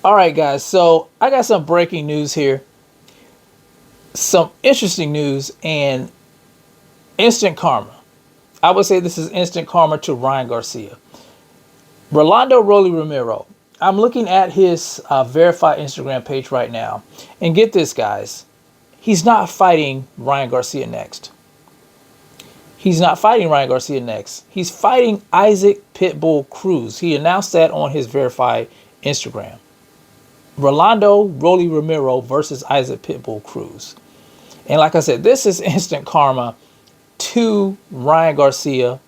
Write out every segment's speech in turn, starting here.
All right, guys. So I got some breaking news here, some interesting news, and instant karma. I would say this is instant karma to Ryan Garcia. Rolando Rolly Romero. I'm looking at his verified Instagram page right now. And get this, guys. He's not fighting Ryan Garcia next. He's not fighting Ryan Garcia next. He's fighting Isaac Pitbull Cruz. He announced that on his verified Instagram. Rolando Rolly Romero versus Isaac Pitbull Cruz. And like I said, this is instant karma to Ryan Garcia,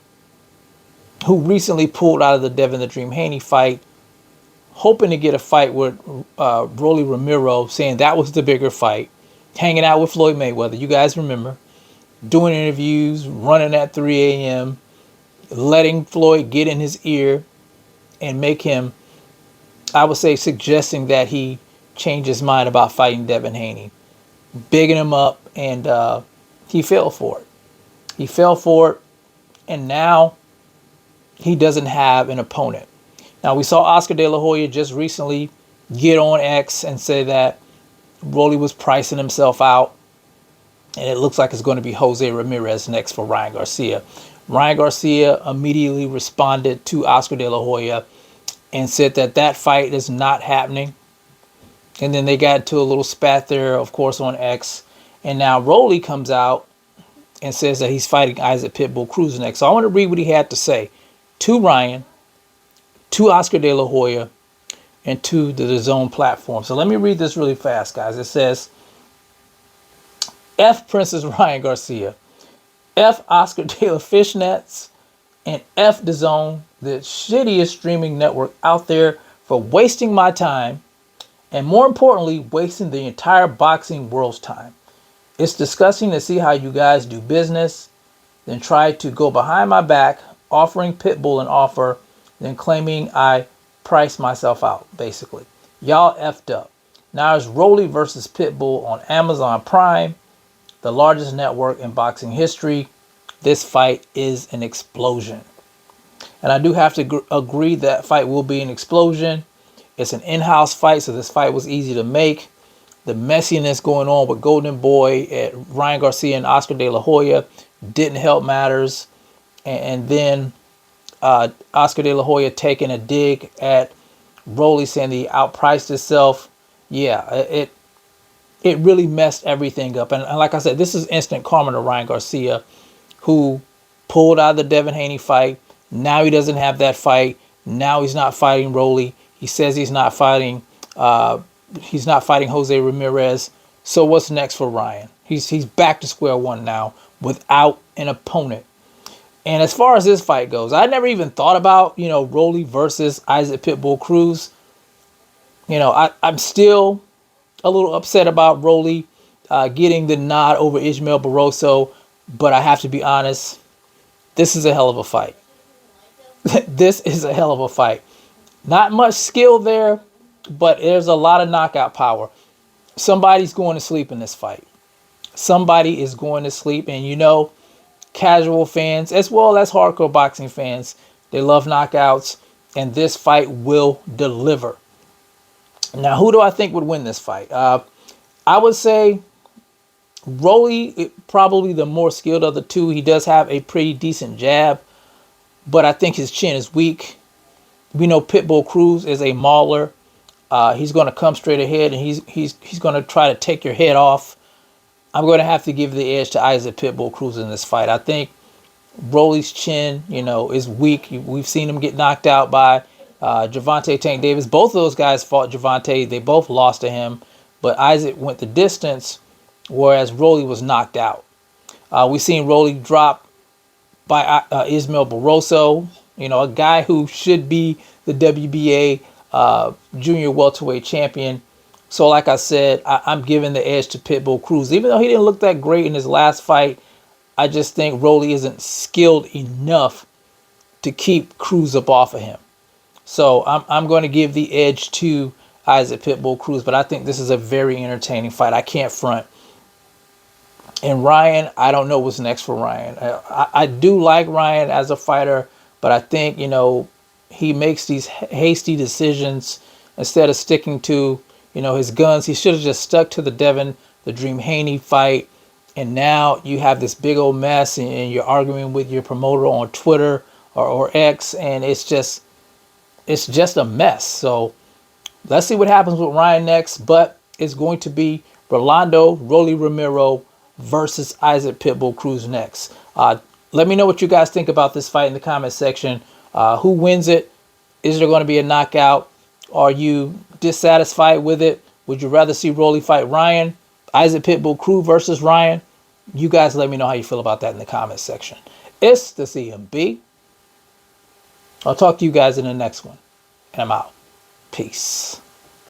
who recently pulled out of the Devin the Dream Haney fight, hoping to get a fight with Rolly Romero, saying that was the bigger fight, hanging out with Floyd Mayweather. You guys remember, doing interviews, running at 3 a.m., letting Floyd get in his ear and make him, I would say, suggesting that he change his mind about fighting Devin Haney, bigging him up, and he fell for it. He fell for it, and now he doesn't have an opponent. Now, we saw Oscar De La Hoya just recently get on X and say that Rolly was pricing himself out, and it looks like it's going to be Jose Ramirez next for Ryan Garcia. Ryan Garcia immediately responded to Oscar De La Hoya and said that that fight is not happening. And then they got into a little spat there, of course, on X. And now Rolly comes out and says that he's fighting Isaac Pitbull Cruz next. So I want to read what he had to say to Ryan, to Oscar De La Hoya, and to the DAZN platform. So let me read this really fast, guys. It says, F Princess Ryan Garcia, F Oscar De La Fishnets, and F DAZN, the shittiest streaming network out there, for wasting my time, and more importantly, wasting the entire boxing world's time. It's disgusting to see how you guys do business, then try to go behind my back, offering Pitbull an offer, then claiming I priced myself out, basically. Y'all effed up. Now it's Rolly versus Pitbull on Amazon Prime, the largest network in boxing history. This fight is an explosion. And I do have to agree that fight will be an explosion. It's an in-house fight, so this fight was easy to make. The messiness going on with Golden Boy at Ryan Garcia and Oscar De La Hoya didn't help matters. And then Oscar De La Hoya taking a dig at Rolly, saying he outpriced himself. Yeah, it really messed everything up. And like I said, this is instant karma to Ryan Garcia, who pulled out of the Devin Haney fight. Now he doesn't have that fight. Now he's not fighting Rolly. He says he's not fighting Jose Ramirez. So what's next for Ryan? He's back to square one now without an opponent. And as far as this fight goes, I never even thought about, Rolly versus Isaac Pitbull Cruz. I'm still a little upset about Rolly getting the nod over Ismael Barroso, but I have to be honest, this is a hell of a fight. This is a hell of a fight. Not much skill there, but there's a lot of knockout power. Somebody's going to sleep in this fight. Somebody is going to sleep, and casual fans as well as hardcore boxing fans, they love knockouts, and this fight will deliver. Now, who do I think would win this fight? I would say Rolly, probably the more skilled of the two. He does have a pretty decent jab, but I think his chin is weak. We know Pitbull Cruz is a mauler. He's going to come straight ahead, and he's going to try to take your head off. I'm going to have to give the edge to Isaac Pitbull Cruz in this fight. I think Rolly's chin, is weak. We've seen him get knocked out by Gervonta Tank Davis. Both of those guys fought Gervonta. They both lost to him, but Isaac went the distance, whereas Rolly was knocked out. We've seen Rolly drop by Ismael Barroso, a guy who should be the WBA junior welterweight champion. So like I said, I'm giving the edge to Pitbull Cruz. Even though he didn't look that great in his last fight, I just think Rolly isn't skilled enough to keep Cruz up off of him. So I'm going to give the edge to Isaac Pitbull Cruz, but I think this is a very entertaining fight. I can't front. And Ryan, I don't know what's next for Ryan. I do like Ryan as a fighter, but I think, he makes these hasty decisions instead of sticking to, his guns. He should have just stuck to the Dream Haney fight. And now you have this big old mess, and you're arguing with your promoter on Twitter or X, and it's just a mess. So let's see what happens with Ryan next, but it's going to be Rolly Romero versus Isaac Pitbull Cruz next. Let me know what you guys think about this fight in the comment section. Who wins it? Is there going to be a knockout? Are you dissatisfied with it? Would you rather see Rolly fight Ryan? Isaac Pitbull Cruz versus Ryan? You guys let me know how you feel about that in the comment section. It's the CMB. I'll talk to you guys in the next one. And I'm out. Peace.